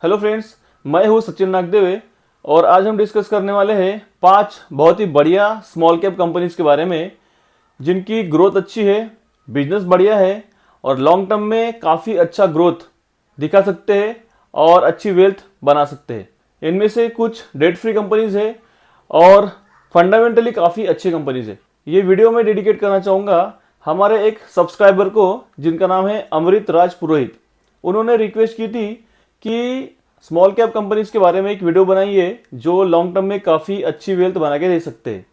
Hello friends, मैं हूं सचिन नागदेवे और आज हम डिस्कस करने वाले हैं 5 बहुत ही बढ़िया स्मॉल कैप कंपनीज के बारे में जिनकी ग्रोथ अच्छी है, बिजनेस बढ़िया है और लॉन्ग टर्म में काफ़ी अच्छा ग्रोथ दिखा सकते हैं और अच्छी वेल्थ बना सकते हैं। इनमें से कुछ डेट फ्री कंपनीज है और फंडामेंटली काफ़ी अच्छी कंपनीज है। ये वीडियो मैं डेडिकेट करना चाहूँगा हमारे एक सब्सक्राइबर को जिनका नाम है अमृत राज पुरोहित। उन्होंने रिक्वेस्ट की थी कि स्मॉल कैप कंपनीज के बारे में एक वीडियो बनाइए जो लॉन्ग टर्म में काफ़ी अच्छी वेल्थ बना के दे सकते हैं।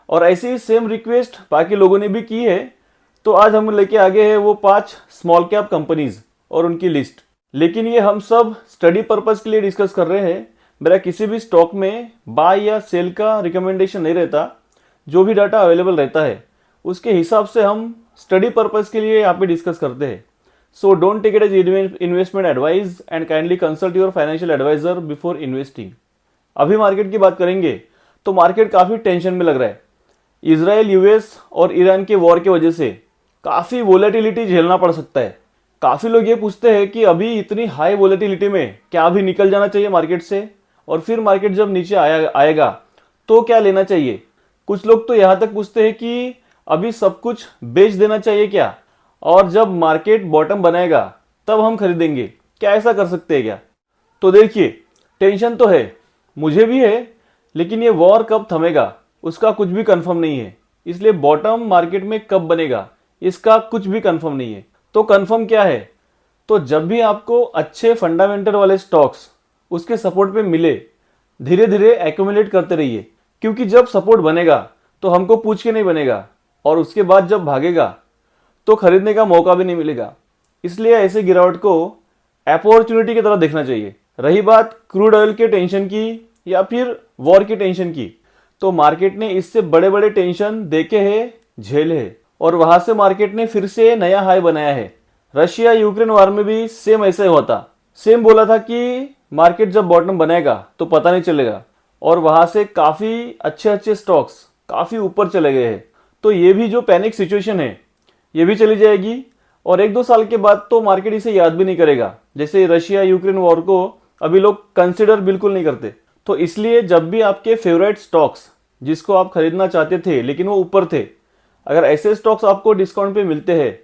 और ऐसी ही सेम रिक्वेस्ट बाकी लोगों ने भी की है। तो आज हम लेके आगे हैं वो 5 स्मॉल कैप कंपनीज और उनकी लिस्ट। लेकिन ये हम सब स्टडी पर्पस के लिए डिस्कस कर रहे हैं। मेरा किसी भी स्टॉक में बाय या सेल का रिकमेंडेशन नहीं रहता। जो भी डाटा अवेलेबल रहता है उसके हिसाब से हम स्टडी पर्पस के लिए यहाँ पे डिस्कस करते हैं। So don't take it as investment advice and kindly consult your financial advisor before investing। अभी मार्केट की बात करेंगे तो मार्केट काफ़ी टेंशन में लग रहा है। इजराइल, यूएस और ईरान के वॉर की वजह से काफ़ी वोलेटिलिटी झेलना पड़ सकता है। काफ़ी लोग ये पूछते हैं कि अभी इतनी हाई वोलेटिलिटी में क्या अभी निकल जाना चाहिए मार्केट से, और फिर मार्केट जब नीचे आएगा तो क्या लेना चाहिए। कुछ लोग तो यहाँ तक पूछते हैं कि अभी सब कुछ बेच देना चाहिए क्या, और जब मार्केट बॉटम बनाएगा तब हम खरीदेंगे। क्या ऐसा कर सकते हैं क्या? तो देखिए, टेंशन तो है, मुझे भी है, लेकिन ये वॉर कब थमेगा उसका कुछ भी कंफर्म नहीं है। इसलिए बॉटम मार्केट में कब बनेगा इसका कुछ भी कंफर्म नहीं है। तो कंफर्म क्या है? तो जब भी आपको अच्छे फंडामेंटल वाले स्टॉक्स उसके सपोर्ट पे मिले, धीरे धीरे एक्यूमुलेट करते रहिए। क्योंकि जब सपोर्ट बनेगा तो हमको पूछ के नहीं बनेगा, और उसके बाद जब भागेगा तो खरीदने का मौका भी नहीं मिलेगा। इसलिए ऐसे गिरावट को अपॉर्चुनिटी की तरह देखना चाहिए। रही बात क्रूड ऑयल के टेंशन की या फिर वॉर की टेंशन की, तो मार्केट ने इससे बड़े बड़े टेंशन देखे हैं, झेले हैं, और वहां से मार्केट ने फिर से नया हाई बनाया है। रशिया यूक्रेन वॉर में भी सेम ऐसा ही हुआ था। सेम बोला था कि मार्केट जब बॉटम बनाएगा तो पता नहीं चलेगा, और वहां से काफी अच्छे अच्छे स्टॉक्स काफी ऊपर चले गए हैं। तो ये भी जो पैनिक सिचुएशन है ये भी चली जाएगी, और 1-2 साल के बाद तो मार्केट इसे याद भी नहीं करेगा। जैसे रशिया यूक्रेन वॉर को अभी लोग कंसिडर बिल्कुल नहीं करते। तो इसलिए जब भी आपके फेवरेट स्टॉक्स जिसको आप खरीदना चाहते थे लेकिन वो ऊपर थे, अगर ऐसे स्टॉक्स आपको डिस्काउंट पे मिलते हैं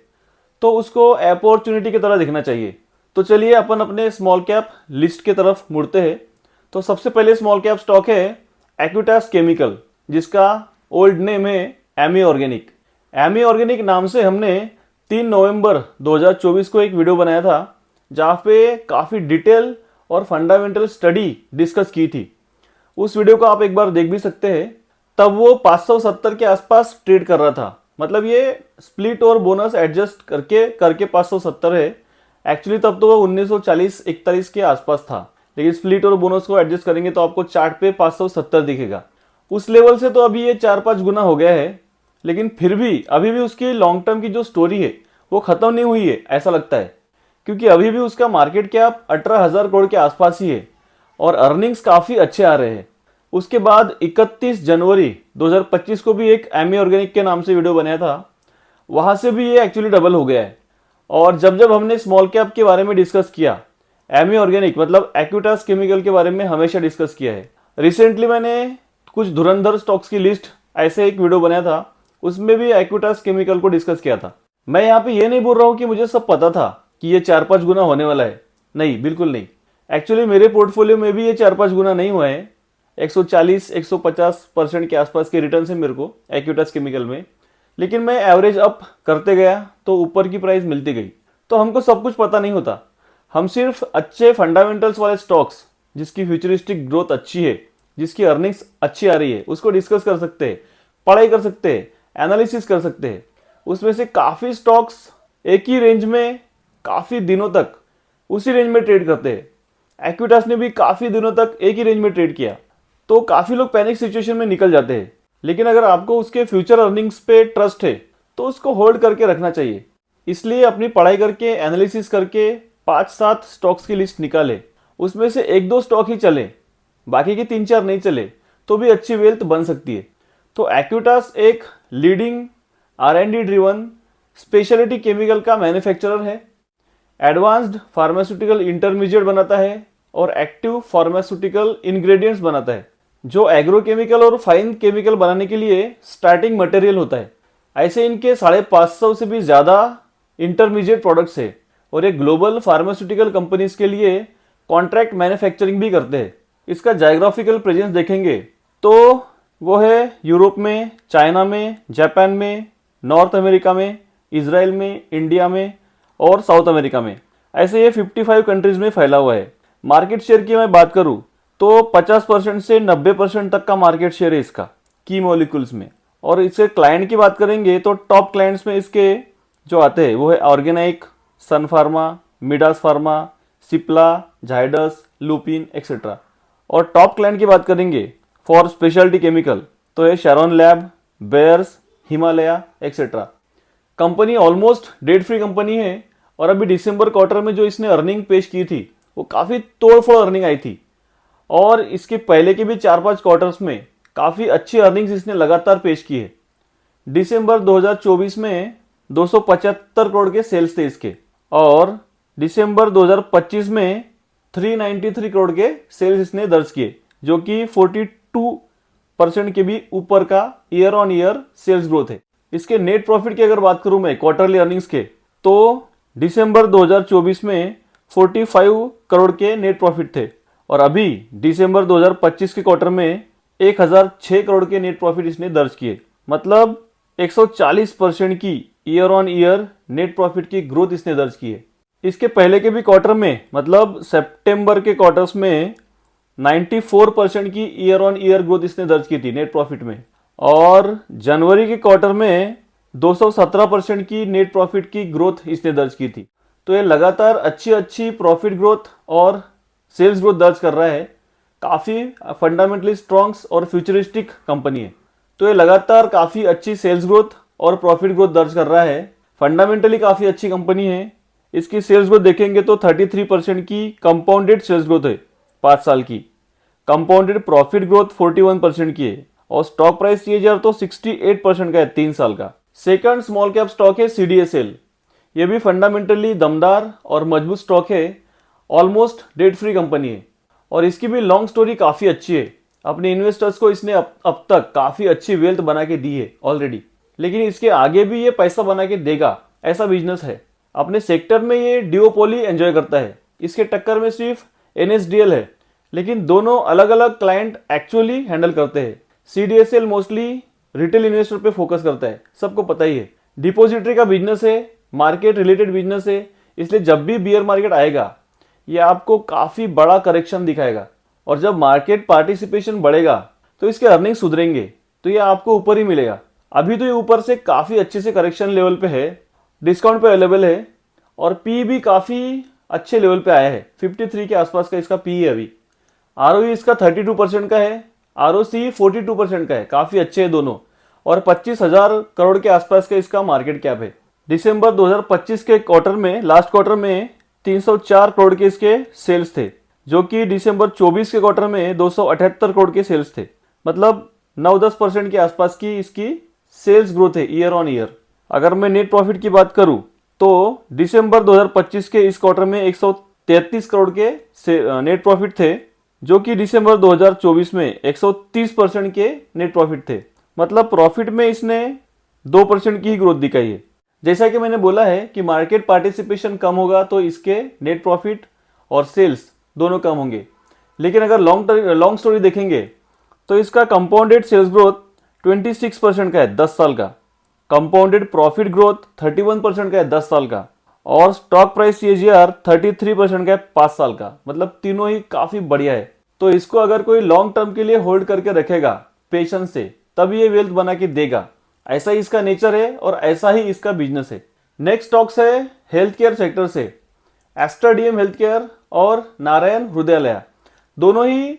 तो उसको अपॉर्चुनिटी की तरह देखना चाहिए। तो चलिए अपन अपने स्मॉल कैप लिस्ट की तरफ मुड़ते हैं। तो सबसे पहले स्मॉल कैप स्टॉक है एक्विटास केमिकल, जिसका ओल्ड नेम है एमी ऑर्गेनिक। एमी ऑर्गेनिक नाम से हमने 3 नवंबर 2024 को एक वीडियो बनाया था जहाँ पे काफ़ी डिटेल और फंडामेंटल स्टडी डिस्कस की थी। उस वीडियो को आप एक बार देख भी सकते हैं। तब वो 570 के आसपास ट्रेड कर रहा था। मतलब ये स्प्लिट और बोनस एडजस्ट करके 570 है। एक्चुअली तब तो वो 1940-41 के आसपास था, लेकिन स्प्लिट और बोनस को एडजस्ट करेंगे तो आपको चार्ट पे 570 दिखेगा। उस लेवल से तो अभी ये 4-5 गुना हो गया है, लेकिन फिर भी अभी भी उसकी लॉन्ग टर्म की जो स्टोरी है वो खत्म नहीं हुई है ऐसा लगता है। क्योंकि अभी भी उसका मार्केट कैप 18,000 करोड़ के आसपास ही है और अर्निंग्स काफ़ी अच्छे आ रहे हैं। उसके बाद 31 जनवरी 2025 को भी एक एमी ऑर्गेनिक के नाम से वीडियो बनाया था, वहाँ से भी ये एक्चुअली डबल हो गया है। और जब जब हमने स्मॉल कैप के बारे में डिस्कस किया, एमी ऑर्गेनिक मतलब एक्विटास केमिकल के बारे में हमेशा डिस्कस किया है। रिसेंटली मैंने कुछ धुरंधर स्टॉक्स की लिस्ट ऐसे एक वीडियो बनाया था, उसमें भी एक्विटास केमिकल को डिस्कस किया था। मैं यहाँ पे ये नहीं बोल रहा हूँ कि मुझे सब पता था कि ये 4-5 गुना होने वाला है। नहीं, बिल्कुल नहीं। एक्चुअली मेरे पोर्टफोलियो में भी ये 4-5 गुना नहीं हुआ है। 140-150% के आसपास के रिटर्न है मेरे को एक्विटास केमिकल में, लेकिन मैं एवरेज अप करते गया तो ऊपर की प्राइस मिलती गई। तो हमको सब कुछ पता नहीं होता। हम सिर्फ अच्छे फंडामेंटल्स वाले स्टॉक्स जिसकी फ्यूचरिस्टिक ग्रोथ अच्छी है, जिसकी अर्निंग्स अच्छी आ रही है, उसको डिस्कस कर सकते हैं, पढ़ाई कर सकते हैं, एनालिसिस कर सकते हैं। उसमें से काफ़ी स्टॉक्स एक ही रेंज में काफ़ी दिनों तक उसी रेंज में ट्रेड करते हैं। एक्विटास ने भी काफ़ी दिनों तक एक ही रेंज में ट्रेड किया। तो काफ़ी लोग पैनिक सिचुएशन में निकल जाते हैं, लेकिन अगर आपको उसके फ्यूचर अर्निंग्स पे ट्रस्ट है तो उसको होल्ड करके रखना चाहिए। इसलिए अपनी पढ़ाई करके, एनालिसिस करके 5-7 स्टॉक्स की लिस्ट निकाले, उसमें से 1-2 स्टॉक ही चले, बाकी के 3-4 नहीं चले तो भी अच्छी वेल्थ बन सकती है। तो एक्विटास एक leading R&D driven speciality chemical का मैन्युफैक्चरर है। एडवांस्ड फार्मास्यूटिकल इंटरमीडिएट बनाता है और एक्टिव फार्मास्यूटिकल इंग्रेडिएंट्स बनाता है, जो एग्रोकेमिकल और फाइन केमिकल बनाने के लिए स्टार्टिंग मटेरियल होता है। ऐसे इनके 550 से भी ज़्यादा इंटरमीडिएट प्रोडक्ट्स है और ये ग्लोबल फार्मास्यूटिकल कंपनीज के लिए कॉन्ट्रैक्ट मैन्युफैक्चरिंग भी करते हैं। इसका जायोग्राफिकल प्रेजेंस देखेंगे तो वो है यूरोप में, चाइना में, जापान में, नॉर्थ अमेरिका में, इजराइल में, इंडिया में और साउथ अमेरिका में। ऐसे ये 55 कंट्रीज में फैला हुआ है। मार्केट शेयर की मैं बात करूं तो 50% से 90% तक का मार्केट शेयर है इसका की मॉलिक्यूल्स में। और इसके क्लाइंट की बात करेंगे तो टॉप क्लाइंट्स में इसके जो आते हैं वो है organic, Sun Pharma, Midas Pharma, Cipla, Zydus, Lupin etcetera. और टॉप क्लाइंट की बात करेंगे फॉर स्पेशलिटी केमिकल तो है Sharon lab, Bayers, Himalaya etcetera. Company almost debt free company है और अभी दिसंबर क्वार्टर में जो इसने अर्निंग पेश की थी वो काफ़ी तोड़फोड़ अर्निंग आई थी और इसके पहले के भी 4-5 क्वार्टर्स में काफ़ी अच्छी अर्निंग्स इसने लगातार पेश की है। दिसंबर 2024 में 275 करोड़ के सेल्स थे इसके और दिसंबर 2025 में 393 करोड़ के सेल्स इसने दर्ज किए, जो कि 42% के भी ऊपर का year on year sales growth है। इसके नेट प्रॉफिट की अगर बात करूं मैं क्वार्टरली अर्निंग्स के तो दिसंबर 2024 में 45 करोड़ के नेट प्रॉफिट थे और अभी दिसंबर 2025 के क्वार्टर में 1006 करोड़ के नेट प्रॉफिट इसने दर्ज किए। मतलब 140% की year on year net profit की ग्रोथ इसने दर्ज की है। इसके पहले के भी क्वार्टर में मतलब सितंबर के क्वार्टर्स में 94% की ईयर ऑन ईयर ग्रोथ इसने दर्ज की थी नेट प्रॉफिट में और जनवरी के क्वार्टर में 217% की नेट प्रॉफिट की ग्रोथ इसने दर्ज की थी। तो ये लगातार अच्छी प्रॉफिट ग्रोथ और सेल्स ग्रोथ दर्ज कर रहा है। काफ़ी फंडामेंटली स्ट्रॉन्ग और फ्यूचरिस्टिक कंपनी है। तो ये लगातार काफ़ी अच्छी सेल्स ग्रोथ और प्रॉफिट ग्रोथ दर्ज कर रहा है। फंडामेंटली काफ़ी अच्छी कंपनी है। इसकी सेल्स ग्रोथ देखेंगे तो 33% की कंपाउंडेड सेल्स ग्रोथ है 5 साल की। कंपाउंडेड प्रॉफिट ग्रोथ 41% की है और स्टॉक प्राइस CAGR तो 68% का है 3 साल का। सेकंड स्मॉल कैप स्टॉक है CDSL। ये भी फंडामेंटली दमदार और मजबूत स्टॉक है। ऑलमोस्ट डेट फ्री कंपनी है और इसकी भी लॉन्ग स्टोरी काफ़ी अच्छी है। अपने इन्वेस्टर्स को इसने अब तक काफ़ी अच्छी वेल्थ बना के दी है ऑलरेडी, लेकिन इसके आगे भी ये पैसा बना के देगा, ऐसा बिजनेस है। अपने सेक्टर में ये डिओपोली एंजॉय करता है। इसके टक्कर में सिर्फ NSDL है, लेकिन दोनों अलग अलग क्लाइंट एक्चुअली हैंडल करते हैं। CDSL मोस्टली रिटेल इन्वेस्टर पे फोकस करता है, सबको पता ही है। डिपॉजिटरी का बिजनेस है, मार्केट रिलेटेड बिजनेस है, इसलिए जब भी बियर मार्केट आएगा ये आपको काफ़ी बड़ा करेक्शन दिखाएगा और जब मार्केट पार्टिसिपेशन बढ़ेगा तो इसके अर्निंग सुधरेंगे तो ये आपको ऊपर ही मिलेगा। अभी तो ये ऊपर से काफ़ी अच्छे से करेक्शन लेवल पे है, डिस्काउंट पे अवेलेबल है और पी भी काफ़ी अच्छे लेवल पे आया है। 53 के आसपास का इसका पी है अभी। ROE इसका 32% का है, ROC 42% का है, काफ़ी अच्छे हैं दोनों और 25,000 करोड़ के आसपास का इसका मार्केट कैप है। दिसंबर 2025 के क्वार्टर में, लास्ट क्वार्टर में 304 करोड़ के इसके सेल्स थे, जो कि दिसंबर 24 के क्वार्टर में 278 करोड़ के सेल्स थे। मतलब 9-10% के आसपास की इसकी सेल्स ग्रोथ है ईयर ऑन ईयर। अगर मैं नेट प्रॉफिट की बात करूं तो दिसंबर 2025 के इस क्वार्टर में 133 करोड़ के नेट प्रॉफिट थे, जो कि दिसंबर 2024 में 130% के नेट प्रॉफिट थे। मतलब प्रॉफिट में इसने 2% की ही ग्रोथ दिखाई है। जैसा कि मैंने बोला है कि मार्केट पार्टिसिपेशन कम होगा तो इसके नेट प्रॉफिट और सेल्स दोनों कम होंगे, लेकिन अगर लॉन्ग स्टोरी देखेंगे तो इसका कंपाउंडेड सेल्स ग्रोथ 26% का है 10 साल का, कंपाउंडेड प्रॉफिट ग्रोथ 31% का है 10 साल का और स्टॉक प्राइस CAGR 33% का है 5 साल का। मतलब तीनों ही काफ़ी बढ़िया है। तो इसको अगर कोई लॉन्ग टर्म के लिए होल्ड करके रखेगा पेशेंस से, तब ये वेल्थ बना के देगा। ऐसा ही इसका नेचर है और ऐसा ही इसका बिजनेस है। नेक्स्ट स्टॉक्स है हेल्थ केयर सेक्टर से, एस्टर DM हेल्थ केयर और नारायण हृदयालय। दोनों ही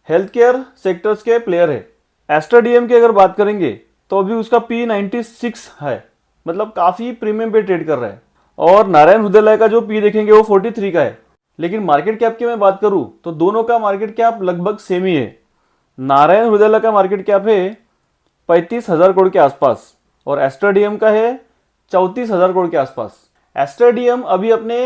हेल्थ केयर सेक्टर्स के प्लेयर है। एस्टर DM की अगर बात करेंगे तो अभी उसका P96 है, मतलब काफ़ी प्रीमियम पे ट्रेड कर रहा है और नारायण हृदयालय का जो P देखेंगे वो 43 का है। लेकिन मार्केट कैप की मैं बात करूं तो दोनों का मार्केट कैप लगभग सेम ही है। नारायण हृदयालय का मार्केट कैप है 35,000 करोड़ के आसपास और एस्टर DM का है 34,000 करोड़ के आसपास। एस्टर DM अभी अपने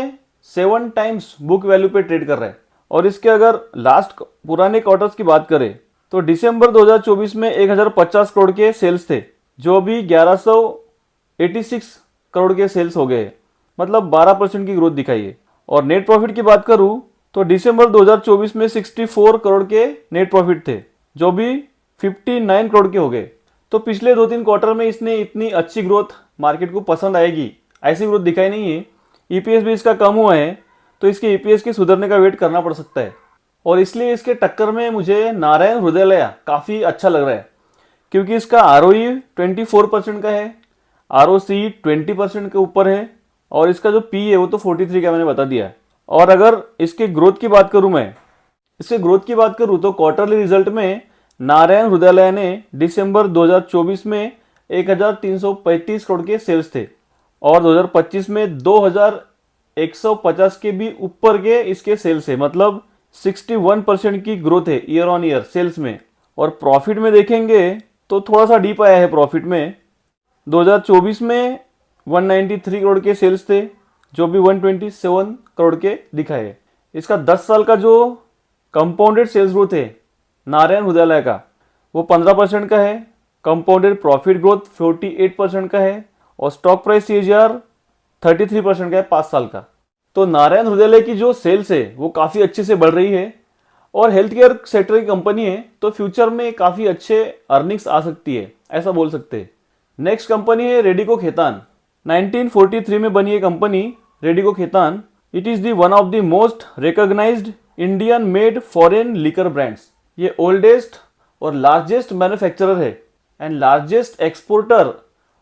7 टाइम्स बुक वैल्यू पे ट्रेड कर रहा है और इसके अगर लास्ट पुराने क्वार्टर्स की बात करें तो दिसंबर 2024 में 1050 करोड़ के सेल्स थे, जो अभी 1186 करोड़ के सेल्स हो गए, मतलब 12% की ग्रोथ दिखाई है। और नेट प्रॉफिट की बात करूं तो दिसंबर 2024 में 64 करोड़ के नेट प्रॉफिट थे, जो भी 59 करोड़ के हो गए। तो पिछले 2-3 क्वार्टर में इसने इतनी अच्छी ग्रोथ, मार्केट को पसंद आएगी ऐसी ग्रोथ दिखाई नहीं है। ईपीएस भी इसका कम हुआ है, तो इसके ईपीएस के सुधरने का वेट करना पड़ सकता है। और इसलिए इसके टक्कर में मुझे नारायण हृदयालय काफ़ी अच्छा लग रहा है, क्योंकि इसका आरओई 24% का है, आरओसी 20% के ऊपर है, और इसका जो पी है वो तो 43 का मैंने बता दिया है। और अगर इसके ग्रोथ की बात करूं मैं, इसके ग्रोथ की बात करूं तो क्वार्टरली रिजल्ट में नारायण हृदयालय ने दिसंबर 2024 में 1335 करोड़ के सेल्स थे, और 2025 में 2150 के भी ऊपर के इसके सेल्स है, मतलब 61% की ग्रोथ है ईयर ऑन ईयर सेल्स में। और प्रॉफिट में देखेंगे तो थोड़ा सा डीप आया है प्रॉफिट में। 2024 में 193 करोड़ के सेल्स थे, जो भी 127 करोड़ के दिखाए। इसका 10 साल का जो कंपाउंडेड सेल्स ग्रोथ है नारायण हृदयालय का, वो 15% का है। कंपाउंडेड प्रॉफिट ग्रोथ 48% का है, और स्टॉक प्राइस सीएजीआर 33% का है 5 साल का। तो नारायण हृदयालय की जो सेल्स है वो काफ़ी अच्छे से बढ़ रही है, और हेल्थ केयर सेक्टर की कंपनी है, तो फ्यूचर में काफ़ी अच्छे अर्निंग्स आ सकती है, ऐसा बोल सकते हैं। नेक्स्ट कंपनी है रेडिको खेतान। 1943 में बनी ये company Radico Khetan. It is the one of the most recognised Indian made foreign liquor brands. ये ओल्डेस्ट और लार्जेस्ट मैन्युफैक्चरर है and largest exporter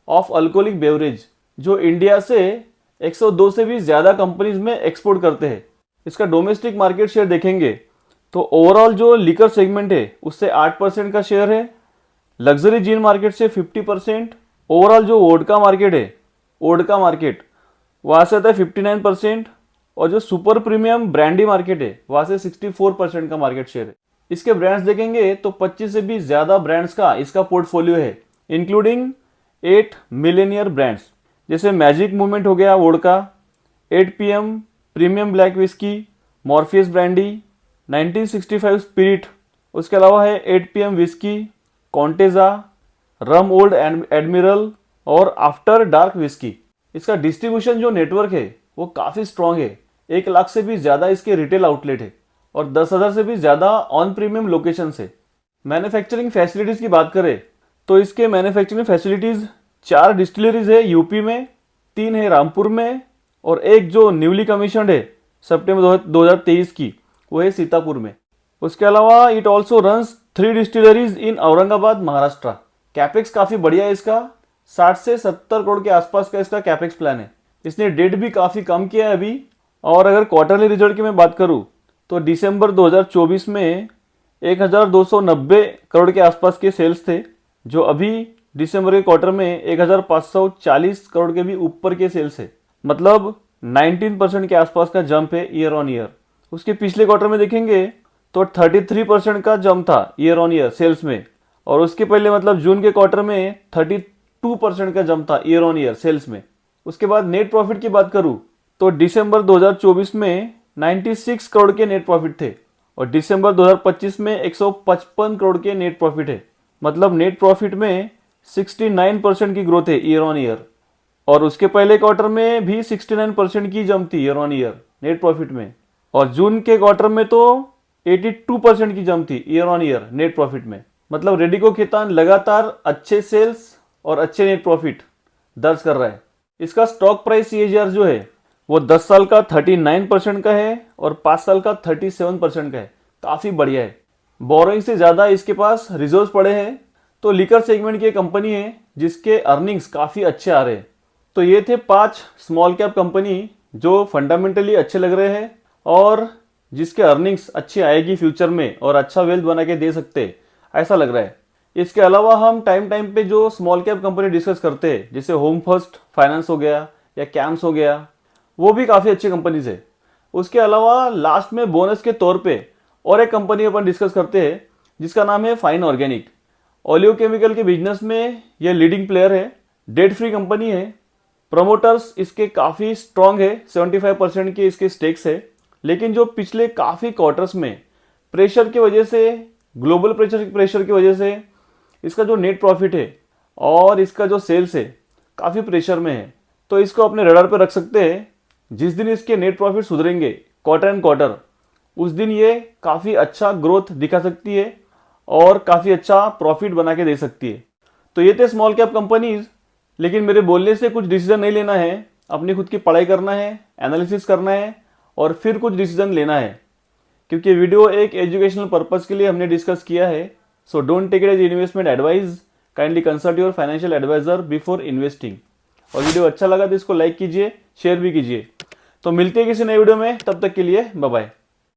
of alcoholic beverage, जो इंडिया से 102 से भी ज़्यादा कंपनीज में एक्सपोर्ट करते हैं। इसका डोमेस्टिक मार्केट शेयर देखेंगे तो ओवरऑल जो लिकर सेगमेंट है उससे 8% का शेयर है, लग्जरी जीन मार्केट से 50%, ओवरऑल जो वोडका मार्केट है, वोडका मार्केट वहाँ से आता है 59%, और जो सुपर प्रीमियम ब्रांडी मार्केट है वहाँ से 64% का मार्केट शेयर है। इसके ब्रांड्स देखेंगे तो 25 से भी ज़्यादा ब्रांड्स का इसका पोर्टफोलियो है, इंक्लूडिंग 8 मिलेनियर ब्रांड्स, जैसे मैजिक मूवमेंट हो गया vodka, 8 PM premium black whisky, Morpheus brandy, 1965 spirit, उसके अलावा है 8 PM विस्की, कॉन्टेजा, रम ओल्ड एडमिरल और आफ्टर डार्क विस्की। इसका डिस्ट्रीब्यूशन जो नेटवर्क है वो काफ़ी स्ट्रॉन्ग है। 1 लाख से भी ज़्यादा इसके रिटेल आउटलेट है, और 10,000 से भी ज़्यादा ऑन प्रीमियम लोकेशन है। मैन्युफैक्चरिंग फैसिलिटीज़ की बात करें तो इसके मैन्युफैक्चरिंग फैसिलिटीज़ 4 डिस्टिलरीज है यूपी में, 3 है रामपुर में, और एक जो न्यूली कमीशनड है सितंबर 2023 की, वो है सीतापुर में। उसके अलावा it also runs 3 distilleries in Aurangabad Maharashtra. Capex काफ़ी बढ़िया है इसका, 60 से 70 करोड़ के आसपास का इसका कैपेक्स प्लान है। इसने डेट भी काफ़ी कम किया है अभी। और अगर क्वार्टरली रिजल्ट की मैं बात करूं तो दिसंबर 2024 में 1290 करोड़ के आसपास के सेल्स थे, जो अभी दिसंबर के क्वार्टर में 1540 करोड़ के भी ऊपर के सेल्स है, मतलब 19% के आसपास का जंप है ईयर ऑन ईयर। उसके पिछले क्वार्टर में देखेंगे तो 33% का जंप था ईयर ऑन ईयर सेल्स में, और उसके पहले मतलब जून के क्वार्टर में 32% का जंप था ईयर ऑन ईयर सेल्स में। उसके बाद नेट प्रॉफिट की बात करूं तो दिसंबर 2024 में 96 करोड़ के नेट प्रॉफिट थे, और दिसंबर 2025 में 155 करोड़ के नेट प्रॉफिट है, मतलब नेट प्रॉफिट में 69% की ग्रोथ है ईयर ऑन ईयर। और उसके पहले क्वार्टर में भी 69% की जंप थी year on year net profit में, और जून के क्वार्टर में तो 82% की जंप थी year on year net profit में। मतलब रेडिको खेतान लगातार अच्छे सेल्स और अच्छे नेट प्रॉफिट दर्ज कर रहा है। इसका स्टॉक प्राइस सीएजीआर जो है वो 10 साल का 39% का है, और 5 साल का 37% का है, काफ़ी बढ़िया है। बोरोइंग से ज़्यादा इसके पास रिजर्व्स पड़े हैं। तो लिकर सेगमेंट की कंपनी है जिसके अर्निंग्स काफ़ी अच्छे आ रहे हैं। तो ये थे 5 स्मॉल कैप कंपनी जो फंडामेंटली अच्छे लग रहे हैं, और जिसके अर्निंग्स अच्छी आएगी फ्यूचर में, और अच्छा वेल्थ बना के दे सकते ऐसा लग रहा है। इसके अलावा हम टाइम टाइम पे जो स्मॉल कैप कंपनी डिस्कस करते हैं, जैसे होम फर्स्ट फाइनेंस हो गया या कैम्स हो गया, वो भी काफ़ी अच्छी कंपनीज है। उसके अलावा लास्ट में बोनस के तौर पे और एक कंपनी अपन डिस्कस करते हैं जिसका नाम है फाइन ऑर्गेनिक। ओलियोकेमिकल के बिजनेस में ये लीडिंग प्लेयर है, डेट फ्री कंपनी है, प्रमोटर्स इसके काफ़ी स्ट्रांग है, 75% के इसके स्टेक्स है, लेकिन जो पिछले काफ़ी क्वार्टर्स में प्रेशर की वजह से, ग्लोबल प्रेशर की वजह से इसका जो नेट प्रॉफिट है और इसका जो सेल्स है काफ़ी प्रेशर में है। तो इसको अपने रडार पर रख सकते हैं। जिस दिन इसके नेट प्रॉफिट सुधरेंगे क्वार्टर एंड क्वार्टर, उस दिन ये काफ़ी अच्छा ग्रोथ दिखा सकती है और काफ़ी अच्छा प्रॉफिट बना के दे सकती है। तो ये थे स्मॉल कैप कंपनीज। लेकिन मेरे बोलने से कुछ डिसीजन नहीं लेना है, अपनी खुद की पढ़ाई करना है, एनालिसिस करना है और फिर कुछ डिसीजन लेना है, क्योंकि वीडियो एक एजुकेशनल पर्पस के लिए हमने डिस्कस किया है। So don't take it as investment advice, kindly consult your financial adviser before investing. और वीडियो अच्छा लगा तो इसको लाइक कीजिए, शेयर भी कीजिए। तो मिलते हैं किसी नए वीडियो में, तब तक के लिए बाय बाय।